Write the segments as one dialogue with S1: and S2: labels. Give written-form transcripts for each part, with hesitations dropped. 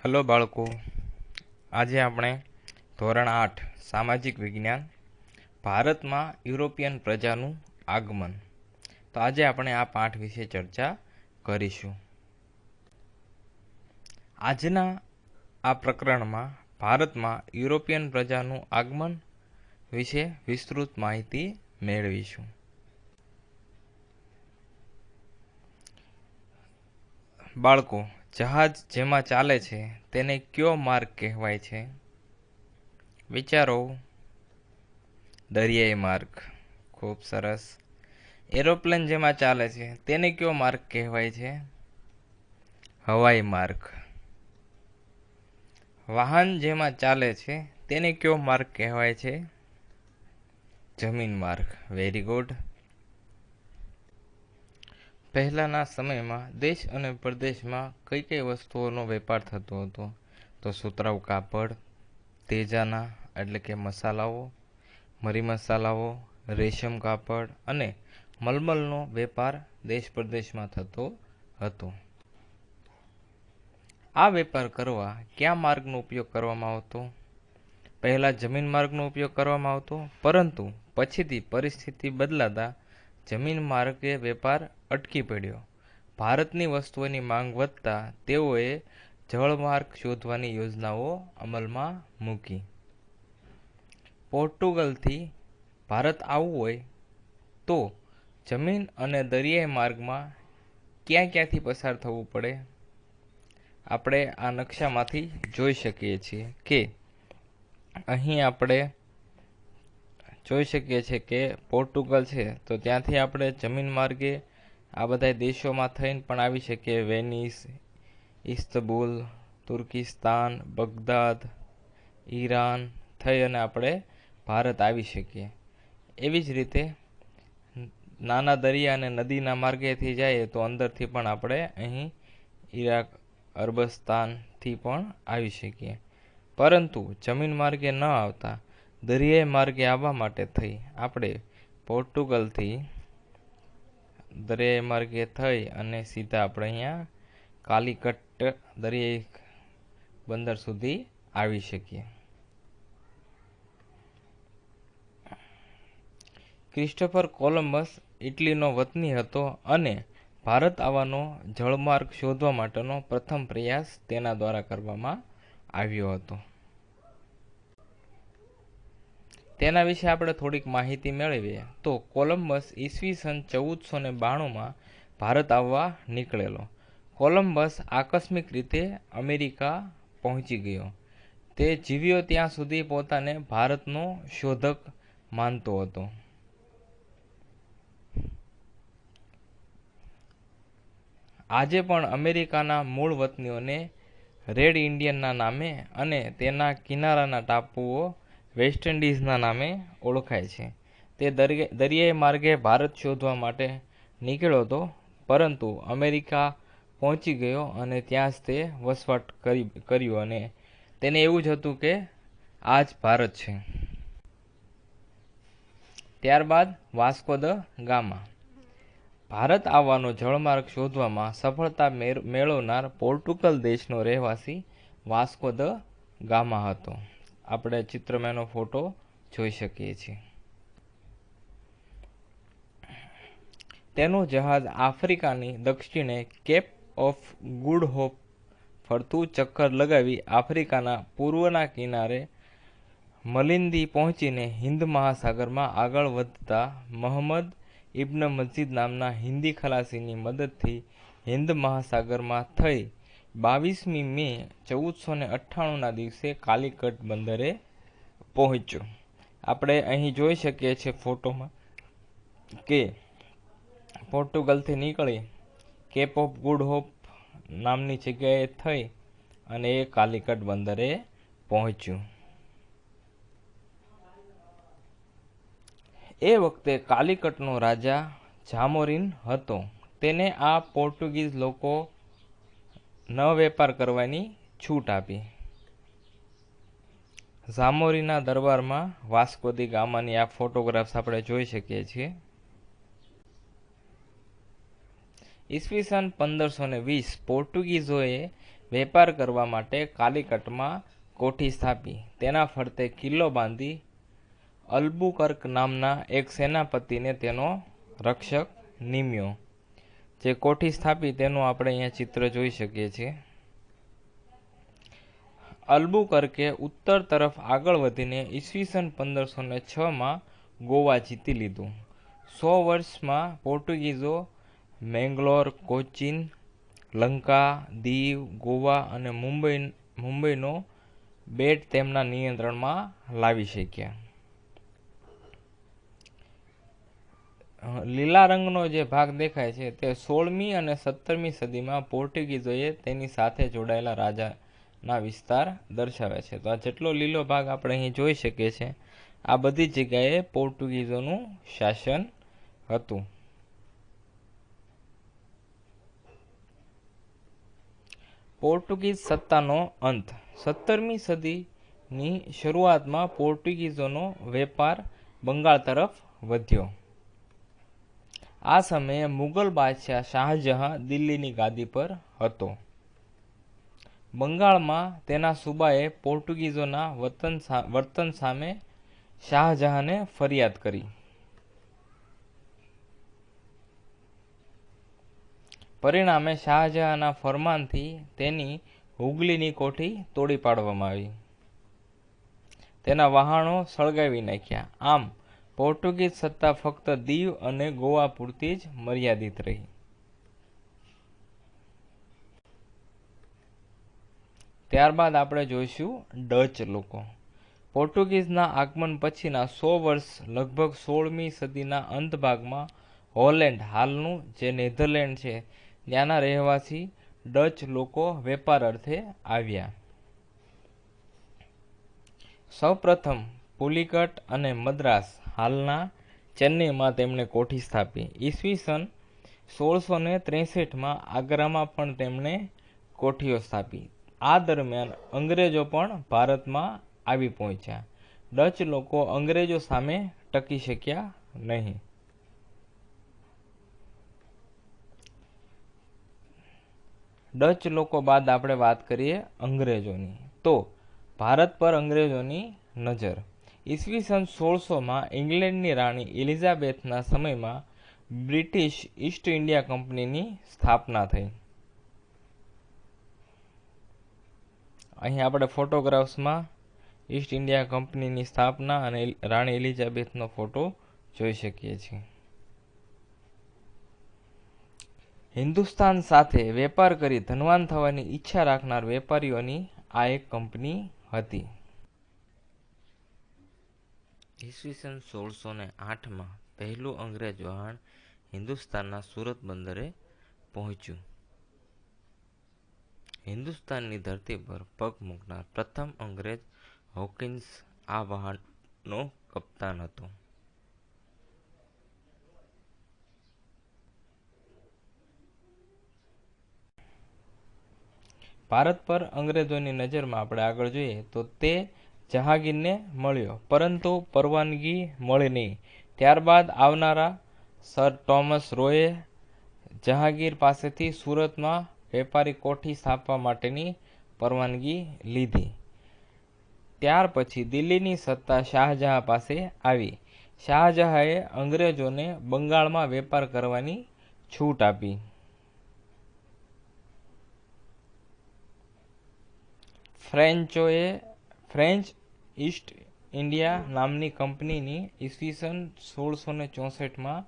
S1: Hello બાળકો, આજે આપણે ધોરણ 8 સામાજિક વિજ્ઞાન ભારતમાં યુરોપિયન પ્રજાનું આગમન. તો આજે આપણે આ પાઠ વિશે ચર્ચા કરીશું. આજના આ પ્રકરણમાં ભારતમાં યુરોપિયન પ્રજાનું આગમન વિશે વિસ્તૃત માહિતી મેળવીશું. બાળકો, જહાજ જેમાં ચાલે છે તેને કયો માર્ગ કહેવાય છે? વિચારો. દરિયાઈ માર્ગ. ખૂબ સરસ. એરોપ્લેન જેમાં ચાલે છે તેને કયો માર્ગ કહેવાય છે? હવાઈ માર્ગ. વાહન જેમાં ચાલે છે તેને કયો માર્ગ કહેવાય છે? જમીન માર્ગ. Very good. પહેલાંના સમયમાં દેશ અને પ્રદેશમાં કઈ કઈ વસ્તુઓનો વેપાર થતો હતો? તો સુતરાઉ કાપડ, તેજાના એટલે કે મસાલાઓ, મરી મસાલાઓ, રેશમ કાપડ અને મલમલનો વેપાર દેશ પ્રદેશમાં થતો હતો. આ વેપાર કરવા કયા માર્ગનો ઉપયોગ કરવામાં આવતો? પહેલાં જમીન માર્ગનો ઉપયોગ કરવામાં આવતો, પરંતુ પછીથી પરિસ્થિતિ બદલાતા જમીન માર્ગે વેપાર અટકી પડ્યો. ભારતની વસ્તુઓની માંગ વધતા તેઓએ જળમાર્ગ શોધવાની યોજનાઓ અમલમાં મૂકી. પોર્ટુગલથી ભારત આવવું હોય તો જમીન અને દરિયાઈ માર્ગમાં ક્યાં ક્યાંથી પસાર થવું પડે? આપણે આ નકશામાંથી જોઈ શકીએ છીએ કે અહીં આપણે જોઈ શકીએ છીએ કે પોર્ટુગલ છે તો ત્યાંથી આપણે જમીન માર્ગે આ બધા દેશોમાં થઈને પણ આવી શકીએ. વેનિસ, ઇસ્તંબુલ, તુર્કિસ્તાન, બગદાદ, ઈરાન થઈ અને આપણે ભારત આવી શકીએ. એવી જ રીતે નાના દરિયા અને નદીના માર્ગેથી જઈએ તો અંદરથી પણ આપણે અહીં ઈરાક, અરબસ્તાનથી પણ આવી શકીએ. પરંતુ જમીન માર્ગે ન આવતા દરિયાઈ માર્ગે આવવા માટે થઈ આપણે પોર્ટુગલથી દરિયાઈ માર્ગે થઈ અને સીધા આપણે અહીંયા કાલિકટ દરિયાઈ બંદર સુધી આવી શકીએ. ક્રિસ્ટોફર કોલંબસ ઇટલીનો વતની હતો અને ભારત આવવાનો જળમાર્ગ શોધવા માટેનો પ્રથમ પ્રયાસ તેના દ્વારા કરવામાં આવ્યો હતો. તેના વિશે આપણે થોડીક માહિતી મેળવીએ તો કોલંબસ ઈસવીસન 1492માં ભારત આવવા નીકળેલો. કોલંબસ આકસ્મિક રીતે અમેરિકા પહોંચી ગયો. તે જીવ્યો ત્યાં સુધી પોતાને ભારતનો શોધક માનતો હતો. આજે પણ અમેરિકાના મૂળ વતનીઓને રેડ ઇન્ડિયનના નામે અને તેના કિનારાના ટાપુઓ વેસ્ટ ઇન્ડિઝના નામે ઓળખાય છે. તે દરિયાઈ માર્ગે ભારત શોધવા માટે નીકળ્યો હતો, પરંતુ અમેરિકા પહોંચી ગયો અને ત્યાં જ તે વસવાટ કર્યો અને તેને એવું જ હતું કે આ જ ભારત છે. ત્યારબાદ વાસ્કો દ ગામા. ભારત આવવાનો જળમાર્ગ શોધવામાં સફળતા મેળવનાર પોર્ટુગલ દેશનો રહેવાસી વાસ્કો દ ગામા હતો. આપણે ચિત્રમાં એનો ફોટો જોઈ શકીએ છીએ. તેનું જહાજ આફ્રિકાની દક્ષિણે કેપ ઓફ ગુડ હોપ ફરતું ચક્કર લગાવી આફ્રિકાના પૂર્વના કિનારે મલિંદી પહોંચીને હિન્દ મહાસાગરમાં આગળ વધતા મહમ્મદ ઇબ્ન મસ્જિદ નામના હિન્દી ખલાસીની મદદથી હિન્દ મહાસાગરમાં થઈ 22મી મે 1498ના દિવસે કાલિકટ બંદરે પહોંચ્યો. આપણે અહીં જોઈ શકીએ છીએ ફોટોમાં કે પોર્ટુગલથી નીકળી કેપ ઓફ ગુડ હોપ નામની જગ્યાએ થઈ અને એ કાલિકટ બંદરે પહોંચ્યું. એ વખતે કાલિકટનો રાજા જામોરીન હતો. તેને આ પોર્ટુગીઝ લોકો ન વેપાર કરવાની છૂટ આપી. જામોરીના દરબારમાં વાસ્કો દી ગામાની આ ફોટોગ્રાફ્સ આપણે જોઈ શકીએ છીએ. ઈસવીસન 1520 પોર્ટુગીઝોએ વેપાર કરવા માટે કાલિકટમાં કોઠી સ્થાપી. તેના ફરતે કિલ્લો બાંધી અલ્બુકર્ક નામના એક સેનાપતિને તેનો રક્ષક નિમ્યો. જે કોઠી સ્થાપી તેનું આપણે અહીંયા ચિત્ર જોઈ શકીએ છીએ. અલ્બુકર્કે ઉત્તર તરફ આગળ વધીને ઈસવીસન 1506માં ગોવા જીતી લીધું. 100 વર્ષમાં પોર્ટુગીઝો મેંગલોર, કોચીન, લંકા, દીવ, ગોવા અને મુંબઈનો બેટ તેમના નિયંત્રણમાં લાવી શક્યા. લીલા રંગનો જે ભાગ દેખાય છે તે 16મી અને 17મી સદીમાં પોર્ટુગીઝોએ તેની સાથે જોડાયેલા રાજાના વિસ્તાર દર્શાવે છે. તો આ જેટલો લીલો ભાગ આપણે અહીં જોઈ શકીએ છીએ, આ બધી જગ્યાએ પોર્ટુગીઝોનું શાસન હતું. પોર્ટુગીઝ સત્તાનો અંત. 17મી સદીની શરૂઆતમાં પોર્ટુગીઝોનો વેપાર બંગાળ તરફ વધ્યો. આ સમયે મુગલ બાદશાહ શાહજહાં દિલ્હીની ગાદી પર હતો. બંગાળમાં તેના સુબાએ પોર્ટુગીઝોના વર્તન સામે શાહજહાંને ફરિયાદ કરી. પરિણામે શાહજહાંના ફરમાનથી તેની હુગલીની કોઠી તોડી પાડવામાં આવી. તેના વહાણો સળગાવી નાખ્યા. આમ પોર્ટુગીઝ સત્તા ફક્ત દીવ અને ગોવા પૂરતી જ મર્યાદિત રહી. ત્યારબાદ આપણે જોઈશું ડચ લોકો. પોર્ટુગીઝના આગમન પછીના 100 વર્ષ લગભગ 16મી સદીના અંત ભાગમાં હોલેન્ડ, હાલનું જે નેધરલેન્ડ છે, ત્યાંના રહેવાસી ડચ લોકો વેપાર અર્થે આવ્યા. સૌપ્રથમ પુલિકટ અને મદ્રાસ, હાલના ચેન્નઈમાં તેમણે કોઠી સ્થાપી. ઈસવીસન 1663માં આગ્રામાં પણ તેમણે કોઠીઓ સ્થાપી. આ દરમિયાન અંગ્રેજો પણ ભારતમાં આવી પહોંચ્યા. ડચ લોકો અંગ્રેજો સામે ટકી શક્યા નહીં. ડચ લોકો બાદ આપણે વાત કરીએ અંગ્રેજોની. તો ભારત પર અંગ્રેજોની નજર. ઈસવીસન 1600માં ઇંગ્લેન્ડની રાણી એલિઝાબેથના સમયમાં બ્રિટિશ ઈસ્ટ ઇન્ડિયા કંપનીની સ્થાપના થઈ. અહીં આપણે ફોટોગ્રાફ્સમાં ઈસ્ટ ઇન્ડિયા કંપનીની સ્થાપના અને રાણી એલિઝાબેથનો ફોટો જોઈ શકીએ છીએ. હિન્દુસ્તાન સાથે વેપાર કરી ધનવાન થવાની ઈચ્છા રાખનાર વેપારીઓની આ એક કંપની હતી. ઈસવીસન 1608માં પહેલું અંગ્રેજ વહાણ હિન્દુસ્તાનના સુરત બંદરે પહોંચ્યું. હિન્દુસ્તાનની ધરતી પર પગ મૂકનાર પ્રથમ અંગ્રેજ હોકિન્સ આ વહાણનો કપ્તાન હતો. ભારત પર અંગ્રેજોની નજરમાં આપણે આગળ જોઈએ તો તે જહાંગીરને મળ્યો, પરંતુ પરવાનગી મળી નહીં. ત્યારબાદ આવનારા સર ટોમસ રોયે જહાંગીર પાસેથી સુરતમાં વેપારી કોઠી સ્થાપવા માટેની પરવાનગી લીધી. ત્યાર પછી દિલ્હીની સત્તા શાહજહાં પાસે આવી. શાહજહાંએ અંગ્રેજોને બંગાળમાં વેપાર કરવાની છૂટ આપી. ફ્રેન્ચ ઈસ્ટ ઇન્ડિયા નામની કંપનીની ઈસવીસન 1664માં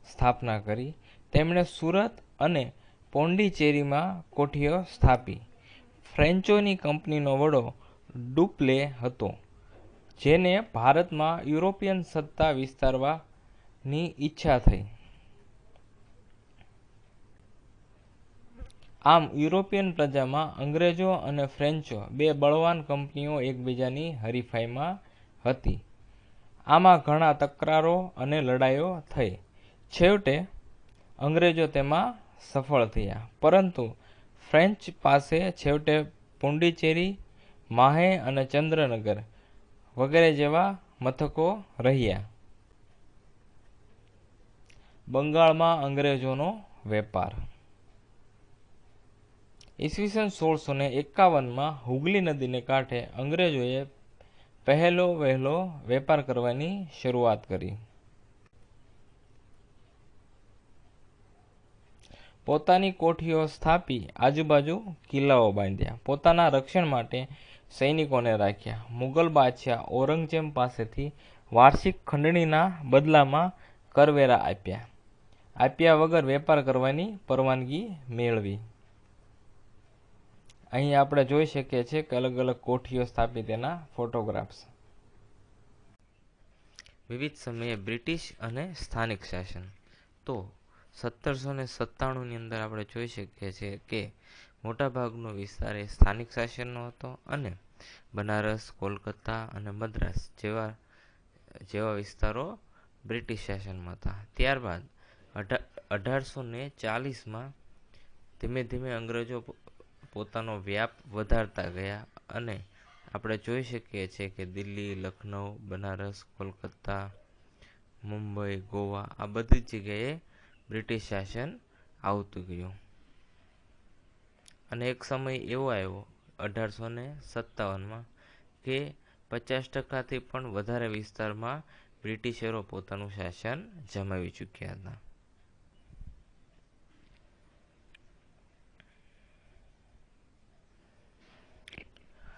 S1: સ્થાપના કરી. તેમણે સુરત અને પોંડિચેરીમાં કોઠીઓ સ્થાપી. ફ્રેન્ચોની કંપનીનો વડો ડુપ્લે હતો, જેને ભારતમાં યુરોપિયન સત્તા વિસ્તારવાની ઈચ્છા થઈ. આમ યુરોપિયન પ્રજામાં અંગ્રેજો અને ફ્રેન્ચો બે બળવાન કંપનીઓ એકબીજાની હરીફાઈમાં હતી. આમાં ઘણા તકરારો અને લડાઈઓ થઈ. છેવટે અંગ્રેજો તેમાં સફળ થયા, પરંતુ ફ્રેન્ચ પાસે છેવટે પોંડિચેરી, માહે અને ચંદ્રનગર વગેરે જેવા મથકો રહ્યા. બંગાળમાં અંગ્રેજોનો વેપાર. ઈસવીસન 1651માં હુગલી નદીને કાંઠે અંગ્રેજોએ પહેલો વહેલો વેપાર કરવાની શરૂઆત કરી. પોતાની કોઠીઓ સ્થાપી આજુબાજુ કિલ્લાઓ બાંધ્યા. પોતાના રક્ષણ માટે સૈનિકોને રાખ્યા. મુગલ બાદશાહ ઔરંગઝેબ પાસેથી વાર્ષિક ખંડણીના બદલામાં કરવેરા આપ્યા વગર વેપાર કરવાની પરવાનગી મેળવી. અહીં આપણે જોઈ શકીએ છીએ કે અલગ અલગ કોઠીઓ સ્થાપી તેના ફોટોગ્રાફ્સ. વિવિધ સમયે બ્રિટિશ અને સ્થાનિક શાસન. તો 1797ની અંદર આપણે જોઈ શકીએ છીએ કે મોટાભાગનો વિસ્તાર એ સ્થાનિક શાસનનો હતો અને બનારસ, કોલકાતા અને મદ્રાસ જેવા વિસ્તારો બ્રિટિશ શાસનમાં હતા. ત્યારબાદ 1840માં ધીમે ધીમે અંગ્રેજો પોતાનો વ્યાપ વધારતા ગયા અને આપણે જોઈ શકીએ છીએ કે દિલ્હી, લખનઉ, બનારસ, કોલકાતા, મુંબઈ, ગોવા આ બધી જગ્યાએ બ્રિટિશ શાસન આવતું ગયું. અને એક સમય એવો આવ્યો 1857માં કે 50%થી પણ વધારે વિસ્તારમાં બ્રિટિશરો પોતાનું શાસન જમાવી ચૂક્યા હતા.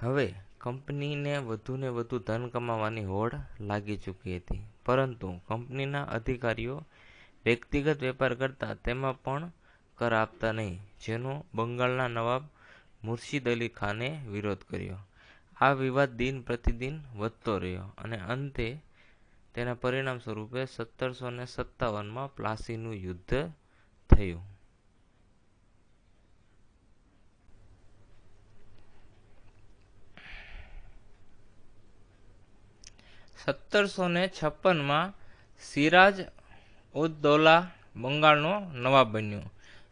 S1: હવે કંપનીને વધુને વધુ ધન કમાવાની હોડ લાગી ચૂકી હતી, પરંતુ કંપનીના અધિકારીઓ વ્યક્તિગત વેપાર કરતા તેમાં પણ કર આપતા નહીં, જેનો બંગાળના નવાબ મુર્શિદ અલી ખાને વિરોધ કર્યો. આ વિવાદ દિન પ્રતિદિન વધતો રહ્યો અને અંતે તેના પરિણામ સ્વરૂપે 1757માં પ્લાસીનું યુદ્ધ થયું. 1756માં સિરાજ ઉદ દૌલા બંગાળનો નવાબ બન્યો,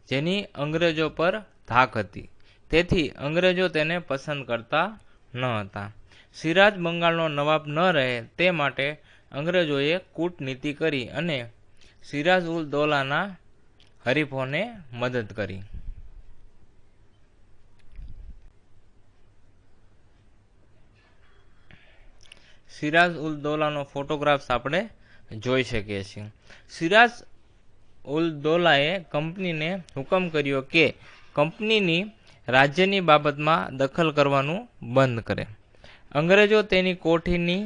S1: જેની અંગ્રેજો પર ધાક હતી, તેથી અંગ્રેજો તેને પસંદ કરતા ન હતા. સિરાજ બંગાળનો નવાબ ન રહે તે માટે અંગ્રેજોએ કૂટનીતિ કરી અને સિરાજ ઉદ દૌલાના હરીફોને મદદ કરી. સિરાજ ઉલ દૌલાનો ફોટોગ્રાફ્સ આપણે જોઈ શકીએ છીએ. સિરાજ ઉલ દૌલાએ કંપનીને હુકમ કર્યો કે કંપનીની રાજ્યની બાબતમાં દખલ કરવાનું બંધ કરે, અંગ્રેજો તેની કોઠીની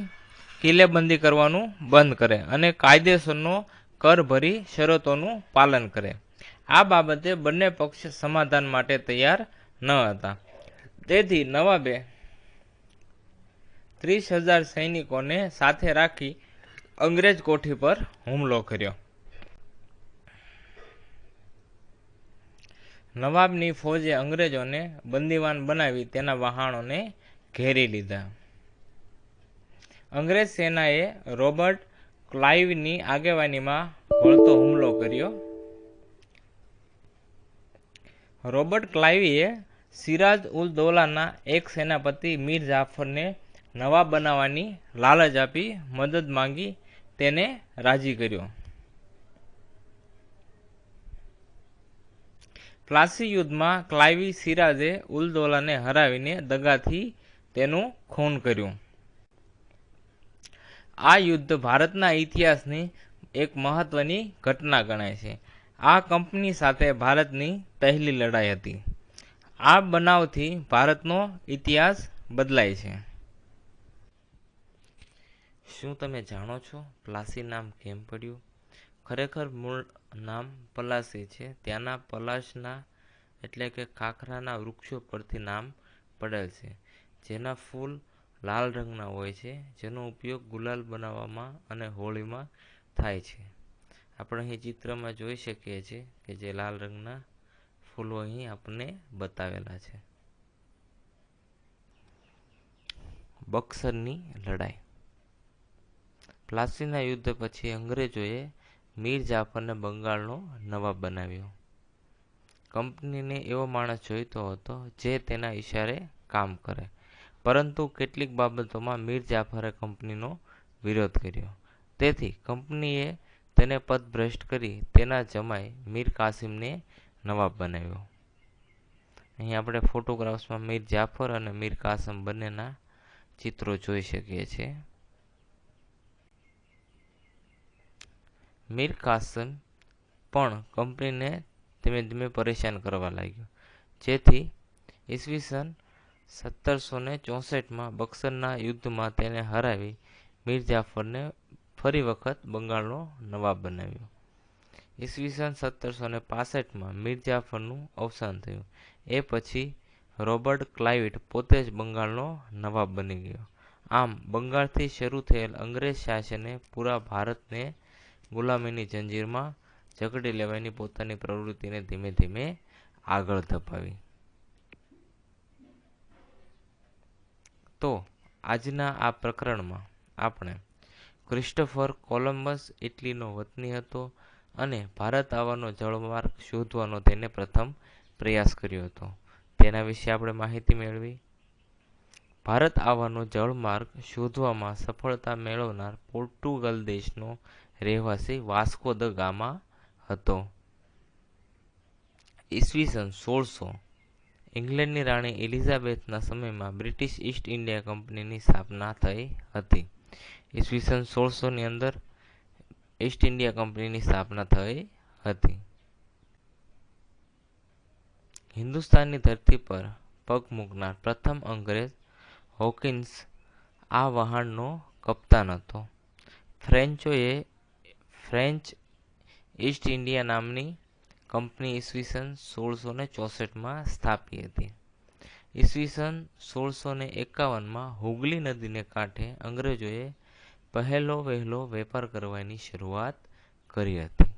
S1: કિલ્લેબંધી કરવાનું બંધ કરે અને કાયદેસરનો કર ભરી શરતોનું પાલન કરે. આ બાબતે બંને પક્ષ સમાધાન માટે તૈયાર ન હતા, તેથી નવાબે 30,000 સૈનિકોને સાથે રાખી અંગ્રેજ કોઠી પર હુમલો કર્યો. નવાબની ફૌજે અંગ્રેજોને બંદીવાન બનાવી તેના વહાણોને ઘેરી લીધા. અંગ્રેજ સેનાએ રોબર્ટ ક્લાઇવની આગેવાનીમાં વળતો હુમલો કર્યો. રોબર્ટ ક્લાઇવે સિરાજ ઉલ દૌલાના એક સેનાપતિ મીર જાફરને નવાબ બનાવવાની લાલચ આપી મદદ માંગી તેને રાજી કર્યો. પ્લાસી યુદ્ધમાં ક્લાઇવી સિરાજે ઉલ દૌલાને હરાવીને દગાથી તેનું ખૂન કર્યું. આ યુદ્ધ ભારતના ઇતિહાસની એક મહત્વની ઘટના ગણાય છે. આ કંપની સાથે ભારતની પહેલી લડાઈ હતી. આ બનાવથી ભારતનો ઇતિહાસ બદલાય છે. શું તમે જાણો છો પ્લાસી નામ કેમ પડ્યું? ખરેખર મૂળ નામ પલાસી છે. ત્યાંના પલાશના એટલે કે ખાખરાના વૃક્ષો પરથી નામ પડેલ છે, જેના ફૂલ લાલ રંગના હોય છે, જેનો ઉપયોગ ગુલાલ બનાવવામાં અને હોળીમાં થાય છે. આપણે અહીં ચિત્રમાં જોઈ શકીએ છીએ કે જે લાલ રંગના ફૂલો અહીં આપણને બતાવેલા છે. બક્સરની લડાઈ. પ્લાસીના યુદ્ધ પછી અંગ્રેજોએ મીર જાફરને બંગાળનો નવાબ બનાવ્યો. કંપનીને એવો માણસ જોઈતો હતો જે તેના ઇશારે કામ કરે, પરંતુ કેટલીક બાબતોમાં મીર જાફરે કંપનીનો વિરોધ કર્યો, તેથી કંપનીએ તેને પદભ્રષ્ટ કરી તેના જમાઈ મીર કાસિમને નવાબ બનાવ્યો. અહીં આપણે ફોટોગ્રાફ્સમાં મીર જાફર અને મીર કાસમ બંનેના ચિત્રો જોઈ શકીએ છીએ. મીર કાસમ પણ કંપનીને ધીમે ધીમે પરેશાન કરવા લાગ્યો, જેથી ઈસવીસન 1764માં બક્સરના યુદ્ધમાં તેને હરાવી મીર જાફરને ફરી વખત બંગાળનો નવાબ બનાવ્યો. ઈસવીસન 1765માં મીર જાફરનું અવસાન થયું. એ પછી રોબર્ટ ક્લાઇવ પોતે જ બંગાળનો નવાબ બની ગયો. આમ બંગાળથી શરૂ થયેલ અંગ્રેજ શાસને પૂરા ભારતને ગુલામીની જંજીરમાં જકડી લેવાની પોતાની પ્રવૃત્તિને ધીમે ધીમે આગળ ધપાવી. તો આજના આ પ્રકરણમાં આપણે ક્રિસ્ટોફર કોલંબસ ઇટલીનો વતની હતો અને ભારત આવવાનો જળમાર્ગ શોધવાનો તેને પ્રથમ પ્રયાસ કર્યો હતો, તેના વિશે આપણે માહિતી મેળવી. ભારત આવવાનો જળમાર્ગ શોધવામાં સફળતા મેળવનાર પોર્ટુગલ દેશનો રહેવાસી વાસ્કો દ ગામા હતો. ઈસવીસન 1600 ઇંગ્લેન્ડની રાણી એલિઝાબેથના સમયમાં બ્રિટિશ ઈસ્ટ ઇન્ડિયા કંપનીની સ્થાપના થઈ હતી. ઈસવીસન 1600ની અંદર ઈસ્ટ ઇન્ડિયા કંપનીની સ્થાપના થઈ હતી. હિન્દુસ્તાનની ધરતી પર પગ મૂકનાર પ્રથમ અંગ્રેજ હોકિન્સ આ વહાણનો કપ્તાન હતો. ફ્રેન્ચોએ ફ્રેન્ચ ઈસ્ટ ઇન્ડિયા નામની કંપની ઈસવીસન 1664માં સ્થાપી હતી. ઈસવીસન 1651માં હુગલી નદીને કાંઠે અંગ્રેજોએ પહેલો વહેલો વેપાર કરવાની શરૂઆત કરી હતી.